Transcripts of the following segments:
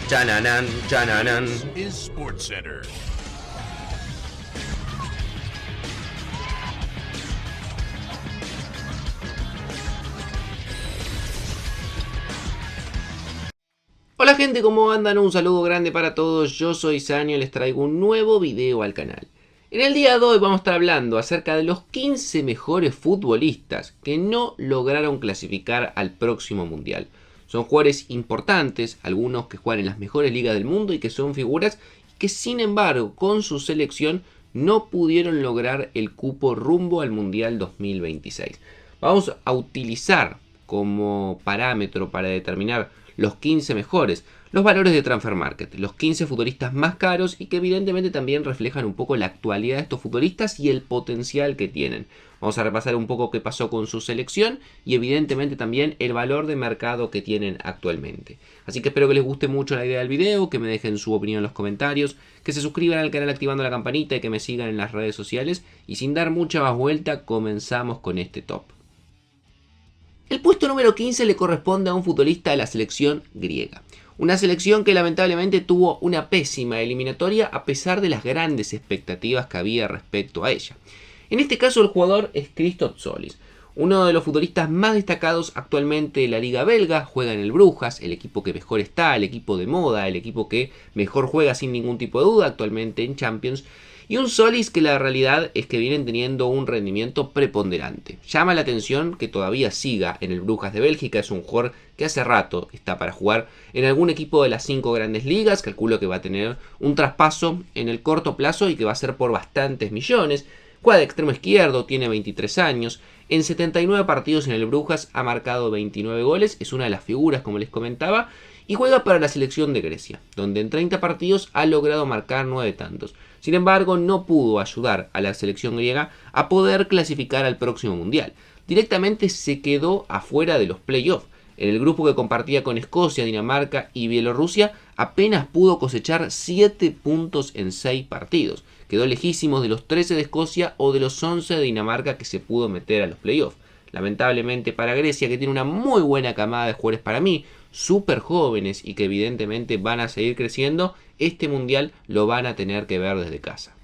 Chananan, chananan. Is SportsCenter. Hola gente, ¿cómo andan? Un saludo grande para todos, yo soy Sanio y les traigo un nuevo video al canal. En el día de hoy vamos a estar hablando acerca de los 15 mejores futbolistas que no lograron clasificar al próximo mundial. Son jugadores importantes, algunos que juegan en las mejores ligas del mundo y que son figuras que sin embargo con su selección no pudieron lograr el cupo rumbo al mundial 2026. Vamos a utilizar como parámetro para determinar los 15 mejores, los valores de Transfer Market, los 15 futbolistas más caros y que evidentemente también reflejan un poco la actualidad de estos futbolistas y el potencial que tienen. Vamos a repasar un poco qué pasó con su selección y evidentemente también el valor de mercado que tienen actualmente. Así que espero que les guste mucho la idea del video, que me dejen su opinión en los comentarios, que se suscriban al canal activando la campanita y que me sigan en las redes sociales. Y sin dar mucha más vuelta, comenzamos con este top. El puesto número 15 le corresponde a un futbolista de la selección griega. Una selección que lamentablemente tuvo una pésima eliminatoria a pesar de las grandes expectativas que había respecto a ella. En este caso el jugador es Christos Tzolis, uno de los futbolistas más destacados actualmente de la liga belga. Juega en el Brujas, el equipo que mejor está, el equipo de moda, el equipo que mejor juega sin ningún tipo de duda actualmente en Champions. Y un Tzolis que la realidad es que vienen teniendo un rendimiento preponderante. Llama la atención que todavía siga en el Brujas de Bélgica. Es un jugador que hace rato está para jugar en algún equipo de las 5 grandes ligas. Calculo que va a tener un traspaso en el corto plazo y que va a ser por bastantes millones. Juega de extremo izquierdo, tiene 23 años. En 79 partidos en el Brujas ha marcado 29 goles. Es una de las figuras, como les comentaba. Y juega para la selección de Grecia, donde en 30 partidos ha logrado marcar 9 tantos. Sin embargo, no pudo ayudar a la selección griega a poder clasificar al próximo mundial. Directamente se quedó afuera de los playoffs. En el grupo que compartía con Escocia, Dinamarca y Bielorrusia, apenas pudo cosechar 7 puntos en 6 partidos. Quedó lejísimos de los 13 de Escocia o de los 11 de Dinamarca que se pudo meter a los playoffs. Lamentablemente para Grecia, que tiene una muy buena camada de jugadores para mí, súper jóvenes y que evidentemente van a seguir creciendo, este mundial lo van a tener que ver desde casa.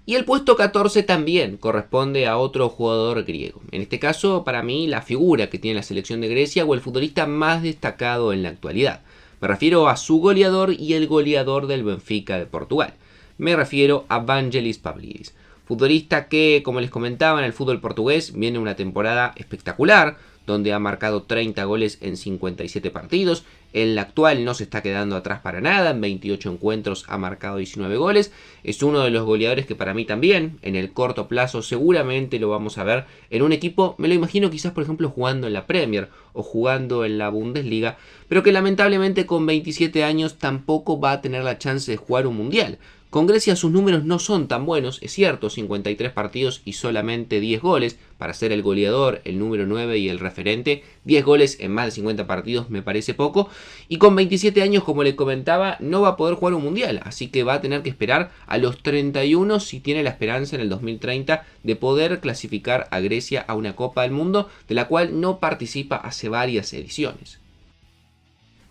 Y el puesto 14 también corresponde a otro jugador griego. En este caso, para mí, la figura que tiene la selección de Grecia o el futbolista más destacado en la actualidad. Me refiero a su goleador y el goleador del Benfica de Portugal. Me refiero a Vangelis Pavlidis. Futbolista que, como les comentaba, en el fútbol portugués viene una temporada espectacular, donde ha marcado 30 goles en 57 partidos. En la actual no se está quedando atrás para nada, en 28 encuentros ha marcado 19 goles. Es uno de los goleadores que para mí también, en el corto plazo, seguramente lo vamos a ver en un equipo, me lo imagino quizás por ejemplo jugando en la Premier o jugando en la Bundesliga, pero que lamentablemente con 27 años tampoco va a tener la chance de jugar un mundial. Con Grecia sus números no son tan buenos, es cierto, 53 partidos y solamente 10 goles. Para ser el goleador, el número 9 y el referente, 10 goles en más de 50 partidos me parece poco. Y con 27 años, como les comentaba, no va a poder jugar un mundial. Así que va a tener que esperar a los 31 si tiene la esperanza en el 2030 de poder clasificar a Grecia a una Copa del Mundo, de la cual no participa hace varias ediciones.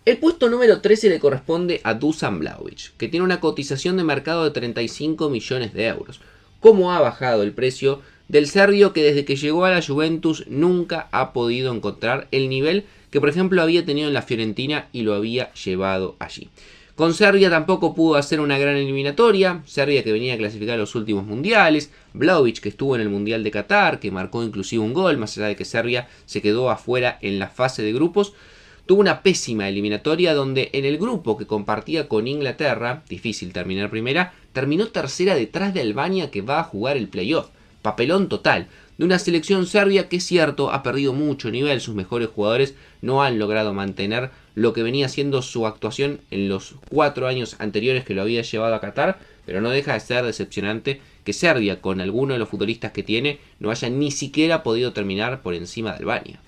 El puesto número 13 le corresponde a Dusan Vlahovic, que tiene una cotización de mercado de 35 millones de euros. ¿Cómo ha bajado el precio del serbio que desde que llegó a la Juventus nunca ha podido encontrar el nivel que por ejemplo había tenido en la Fiorentina y lo había llevado allí? Con Serbia tampoco pudo hacer una gran eliminatoria. Serbia que venía a clasificar a los últimos mundiales. Vlahovic que estuvo en el Mundial de Qatar, que marcó inclusive un gol, más allá de que Serbia se quedó afuera en la fase de grupos. Tuvo una pésima eliminatoria donde en el grupo que compartía con Inglaterra, difícil terminar primera, terminó tercera detrás de Albania que va a jugar el playoff. Papelón total de una selección serbia que es cierto ha perdido mucho nivel, sus mejores jugadores no han logrado mantener lo que venía siendo su actuación en los 4 años anteriores que lo había llevado a Qatar, pero no deja de ser decepcionante que Serbia con alguno de los futbolistas que tiene no haya ni siquiera podido terminar por encima de Albania.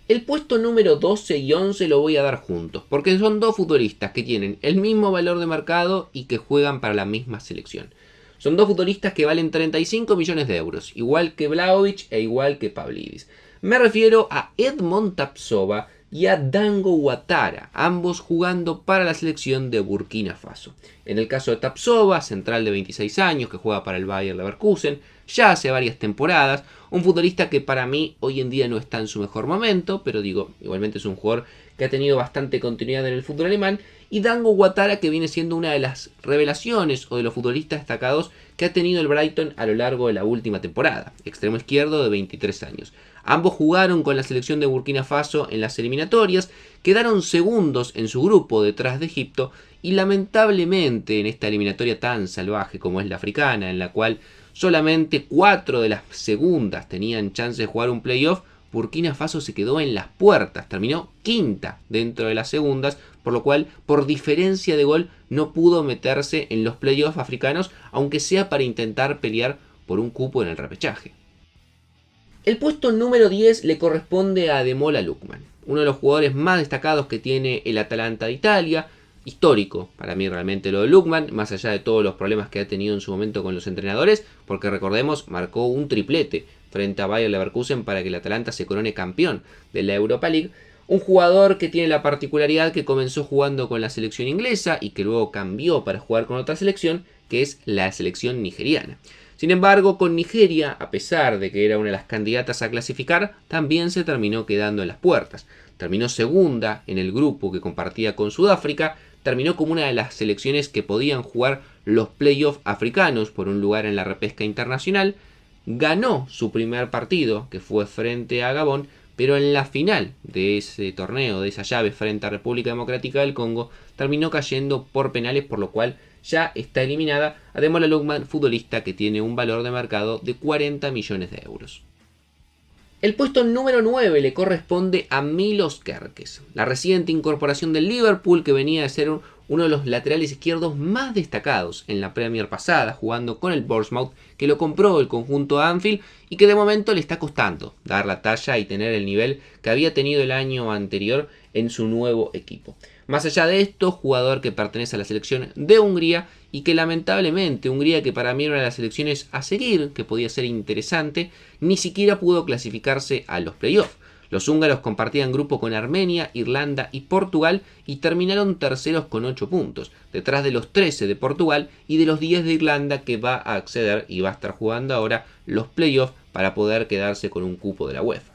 El puesto número 12 y 11 lo voy a dar juntos, porque son dos futbolistas que tienen el mismo valor de mercado y que juegan para la misma selección. Son dos futbolistas que valen 35 millones de euros, igual que Vlahovic e igual que Pavlidis. Me refiero a Edmond Tapsova y a Dango Ouattara, ambos jugando para la selección de Burkina Faso. En el caso de Tapsoba, central de 26 años que juega para el Bayer Leverkusen ya hace varias temporadas, un futbolista que para mí hoy en día no está en su mejor momento, pero digo, igualmente es un jugador que ha tenido bastante continuidad en el fútbol alemán, y Dango Ouattara, que viene siendo una de las revelaciones o de los futbolistas destacados que ha tenido el Brighton a lo largo de la última temporada, extremo izquierdo de 23 años. Ambos jugaron con la selección de Burkina Faso en las eliminatorias, quedaron segundos en su grupo detrás de Egipto y lamentablemente en esta eliminatoria tan salvaje como es la africana, en la cual solamente 4 de las segundas tenían chance de jugar un playoff, Burkina Faso se quedó en las puertas, terminó quinta dentro de las segundas, por lo cual por diferencia de gol no pudo meterse en los playoffs africanos, aunque sea para intentar pelear por un cupo en el repechaje. El puesto número 10 le corresponde a Ademola Lookman, uno de los jugadores más destacados que tiene el Atalanta de Italia. Histórico para mí realmente lo de Lookman, más allá de todos los problemas que ha tenido en su momento con los entrenadores, porque recordemos, marcó un triplete frente a Bayer Leverkusen para que el Atalanta se corone campeón de la Europa League. Un jugador que tiene la particularidad que comenzó jugando con la selección inglesa y que luego cambió para jugar con otra selección, que es la selección nigeriana. Sin embargo, con Nigeria, a pesar de que era una de las candidatas a clasificar, también se terminó quedando en las puertas. Terminó segunda en el grupo que compartía con Sudáfrica, terminó como una de las selecciones que podían jugar los playoffs africanos por un lugar en la repesca internacional, ganó su primer partido, que fue frente a Gabón, pero en la final de ese torneo, de esa llave frente a República Democrática del Congo, terminó cayendo por penales, por lo cual ya está eliminada Ademola Lookman, futbolista que tiene un valor de mercado de 40 millones de euros. El puesto número 9 le corresponde a Milos Kerkez, la reciente incorporación del Liverpool, que venía de ser uno de los laterales izquierdos más destacados en la Premier pasada, jugando con el Bournemouth, que lo compró el conjunto Anfield y que de momento le está costando dar la talla y tener el nivel que había tenido el año anterior en su nuevo equipo. Más allá de esto, jugador que pertenece a la selección de Hungría y que lamentablemente Hungría, que para mí era una de las selecciones a seguir, que podía ser interesante, ni siquiera pudo clasificarse a los playoffs. Los húngaros compartían grupo con Armenia, Irlanda y Portugal y terminaron terceros con 8 puntos, detrás de los 13 de Portugal y de los 10 de Irlanda, que va a acceder y va a estar jugando ahora los playoffs para poder quedarse con un cupo de la UEFA.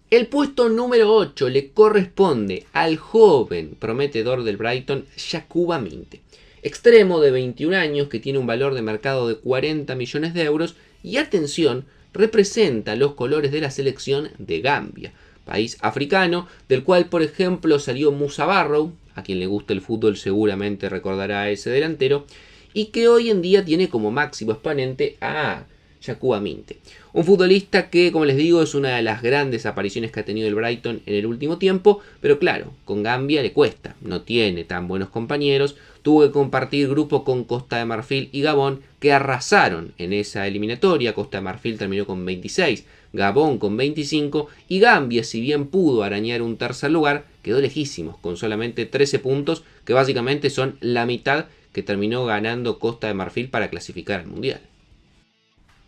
El puesto número 8 le corresponde al joven prometedor del Brighton, Yankuba Minte, extremo de 21 años que tiene un valor de mercado de 40 millones de euros y, atención, representa los colores de la selección de Gambia, país africano del cual por ejemplo salió Musa Barrow, a quien le gusta el fútbol seguramente recordará a ese delantero, y que hoy en día tiene como máximo exponente a Yankuba Minte. Un futbolista que, como les digo, es una de las grandes apariciones que ha tenido el Brighton en el último tiempo, pero claro, con Gambia le cuesta, no tiene tan buenos compañeros, tuvo que compartir grupo con Costa de Marfil y Gabón, que arrasaron en esa eliminatoria. Costa de Marfil terminó con 26, Gabón con 25, y Gambia, si bien pudo arañar un tercer lugar, quedó lejísimos, con solamente 13 puntos, que básicamente son la mitad que terminó ganando Costa de Marfil para clasificar al Mundial.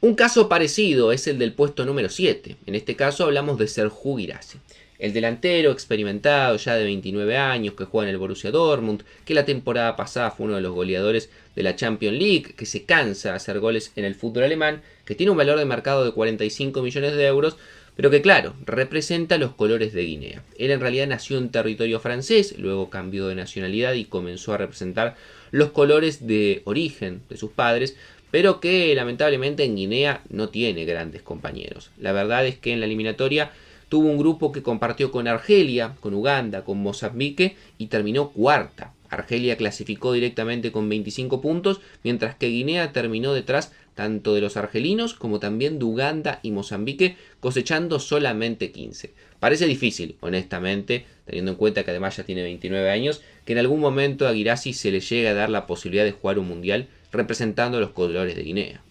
Un caso parecido es el del puesto número 7. En este caso hablamos de Serhou Guirassy, el delantero experimentado ya de 29 años que juega en el Borussia Dortmund, que la temporada pasada fue uno de los goleadores de la Champions League, que se cansa de hacer goles en el fútbol alemán, que tiene un valor de mercado de 45 millones de euros, pero que claro, representa los colores de Guinea. Él en realidad nació en territorio francés, luego cambió de nacionalidad y comenzó a representar los colores de origen de sus padres, pero que lamentablemente en Guinea no tiene grandes compañeros. La verdad es que en la eliminatoria tuvo un grupo que compartió con Argelia, con Uganda, con Mozambique y terminó cuarta. Argelia clasificó directamente con 25 puntos, mientras que Guinea terminó detrás tanto de los argelinos como también de Uganda y Mozambique, cosechando solamente 15. Parece difícil, honestamente, teniendo en cuenta que además ya tiene 29 años, que en algún momento a Guirassy se le llegue a dar la posibilidad de jugar un mundial representando los colores de Guinea.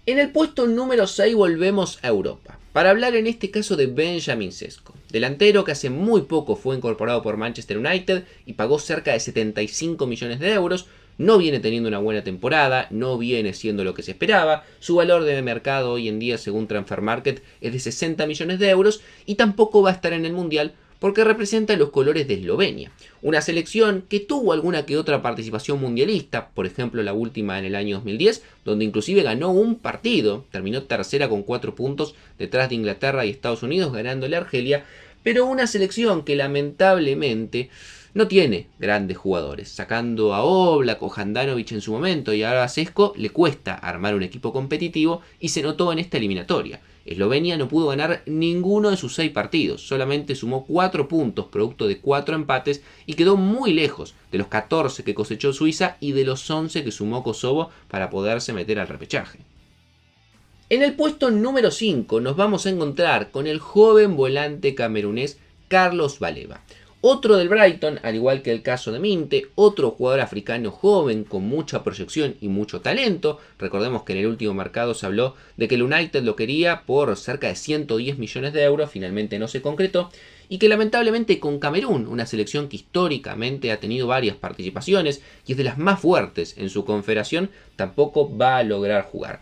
En el puesto número 6 volvemos a Europa, para hablar en este caso de Benjamin Sesko, delantero que hace muy poco fue incorporado por Manchester United y pagó cerca de 75 millones de euros, no viene teniendo una buena temporada, no viene siendo lo que se esperaba, su valor de mercado hoy en día según Transfermarkt es de 60 millones de euros y tampoco va a estar en el Mundial porque representa los colores de Eslovenia, una selección que tuvo alguna que otra participación mundialista, por ejemplo la última en el año 2010, donde inclusive ganó un partido, terminó tercera con 4 puntos detrás de Inglaterra y Estados Unidos ganándole a Argelia, pero una selección que lamentablemente no tiene grandes jugadores, sacando a Oblak o Handanovic en su momento y ahora a Šeško le cuesta armar un equipo competitivo y se notó en esta eliminatoria. Eslovenia no pudo ganar ninguno de sus 6 partidos, solamente sumó 4 puntos producto de 4 empates y quedó muy lejos de los 14 que cosechó Suiza y de los 11 que sumó Kosovo para poderse meter al repechaje. En el puesto número 5 nos vamos a encontrar con el joven volante camerunés Carlos Baleba. Otro del Brighton, al igual que el caso de Minte, otro jugador africano joven con mucha proyección y mucho talento. Recordemos que en el último mercado se habló de que el United lo quería por cerca de 110 millones de euros, finalmente no se concretó, y que lamentablemente con Camerún, una selección que históricamente ha tenido varias participaciones y es de las más fuertes en su confederación, tampoco va a lograr jugar.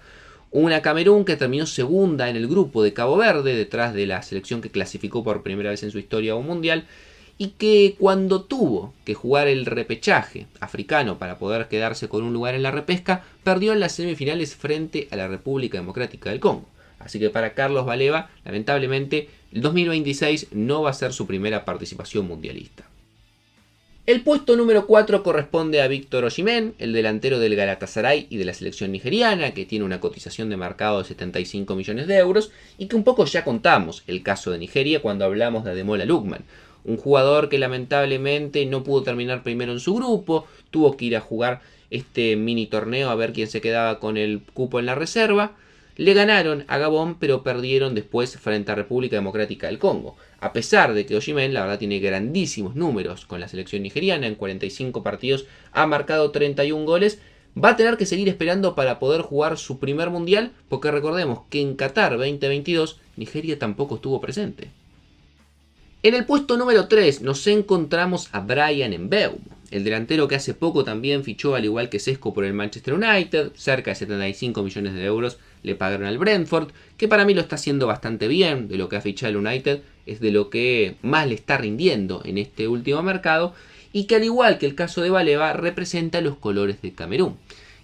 Una Camerún que terminó segunda en el grupo de Cabo Verde, detrás de la selección que clasificó por primera vez en su historia a un mundial, y que cuando tuvo que jugar el repechaje africano para poder quedarse con un lugar en la repesca, perdió en las semifinales frente a la República Democrática del Congo. Así que para Carlos Baleba, lamentablemente, el 2026 no va a ser su primera participación mundialista. El puesto número 4 corresponde a Víctor Osimhen, el delantero del Galatasaray y de la selección nigeriana, que tiene una cotización de mercado de 75 millones de euros, y que un poco ya contamos el caso de Nigeria cuando hablamos de Ademola Lookman. Un jugador que lamentablemente no pudo terminar primero en su grupo, tuvo que ir a jugar este mini torneo a ver quién se quedaba con el cupo en la reserva. Le ganaron a Gabón, pero perdieron después frente a República Democrática del Congo. A pesar de que Osimhen, la verdad, tiene grandísimos números con la selección nigeriana, en 45 partidos ha marcado 31 goles, va a tener que seguir esperando para poder jugar su primer mundial, porque recordemos que en Qatar 2022 Nigeria tampoco estuvo presente. En el puesto número 3 nos encontramos a Bryan Mbeumo, el delantero que hace poco también fichó al igual que Šeško por el Manchester United, cerca de 75 millones de euros le pagaron al Brentford, que para mí lo está haciendo bastante bien, de lo que ha fichado el United, es de lo que más le está rindiendo en este último mercado, y que al igual que el caso de Baleba representa los colores de Camerún.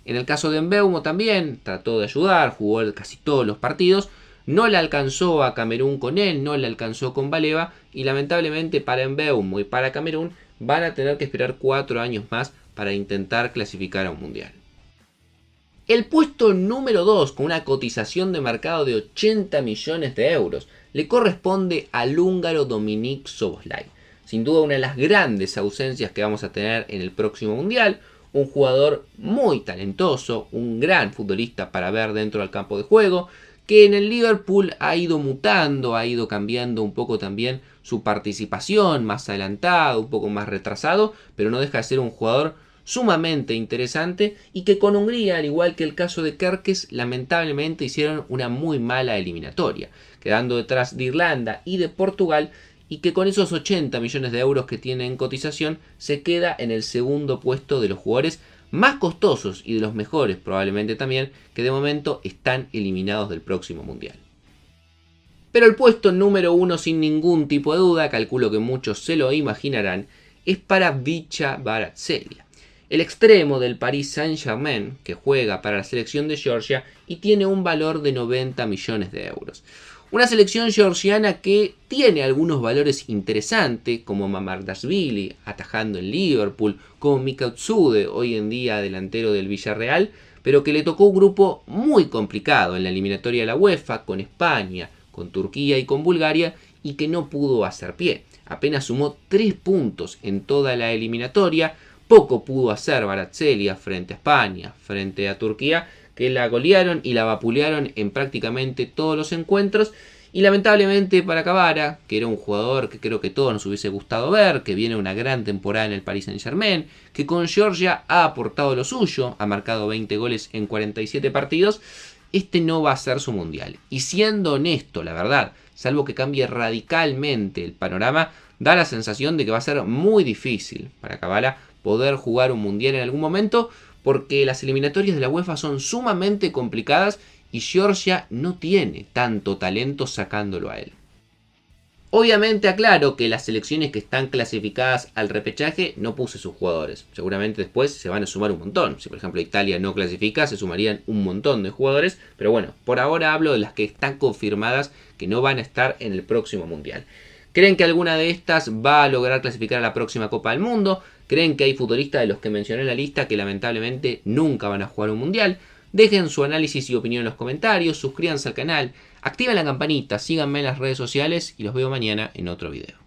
En el caso de Mbeumo también trató de ayudar, jugó casi todos los partidos, no le alcanzó a Camerún con él, no le alcanzó con Baleba y lamentablemente para Mbeumo y para Camerún van a tener que esperar 4 años más para intentar clasificar a un mundial. El puesto número 2 con una cotización de mercado de 80 millones de euros le corresponde al húngaro Dominik Szoboszlai. Sin duda una de las grandes ausencias que vamos a tener en el próximo mundial, un jugador muy talentoso, un gran futbolista para ver dentro del campo de juego, que en el Liverpool ha ido mutando, ha ido cambiando un poco también su participación, más adelantado, un poco más retrasado, pero no deja de ser un jugador sumamente interesante y que con Hungría, al igual que el caso de Kerkez, lamentablemente hicieron una muy mala eliminatoria, quedando detrás de Irlanda y de Portugal, y que con esos 80 millones de euros que tiene en cotización se queda en el segundo puesto de los jugadores más costosos y de los mejores probablemente también, que de momento están eliminados del próximo mundial. Pero el puesto número 1 sin ningún tipo de duda, calculo que muchos se lo imaginarán, es para Visca Kvaratskhelia, el extremo del Paris Saint-Germain que juega para la selección de Georgia y tiene un valor de 90 millones de euros. Una selección georgiana que tiene algunos valores interesantes, como Mamardashvili, atajando en Liverpool, como Mika Tsude, hoy en día delantero del Villarreal, pero que le tocó un grupo muy complicado en la eliminatoria de la UEFA, con España, con Turquía y con Bulgaria, y que no pudo hacer pie. Apenas sumó 3 puntos en toda la eliminatoria, poco pudo hacer Kvaratskhelia frente a España, frente a Turquía, que la golearon y la vapulearon en prácticamente todos los encuentros. Y lamentablemente para Kvara, que era un jugador que creo que todos nos hubiese gustado ver, que viene una gran temporada en el Paris Saint-Germain, que con Georgia ha aportado lo suyo, ha marcado 20 goles en 47 partidos, este no va a ser su mundial. Y siendo honesto, la verdad, salvo que cambie radicalmente el panorama, da la sensación de que va a ser muy difícil para Kvara poder jugar un mundial en algún momento, porque las eliminatorias de la UEFA son sumamente complicadas y Georgia no tiene tanto talento sacándolo a él. Obviamente aclaro que las selecciones que están clasificadas al repechaje no puse sus jugadores. Seguramente después se van a sumar un montón. Si por ejemplo Italia no clasifica, se sumarían un montón de jugadores. Pero bueno, por ahora hablo de las que están confirmadas que no van a estar en el próximo mundial. ¿Creen que alguna de estas va a lograr clasificar a la próxima Copa del Mundo? ¿Creen que hay futbolistas de los que mencioné en la lista que lamentablemente nunca van a jugar un mundial? Dejen su análisis y opinión en los comentarios, suscríbanse al canal, activen la campanita, síganme en las redes sociales y los veo mañana en otro video.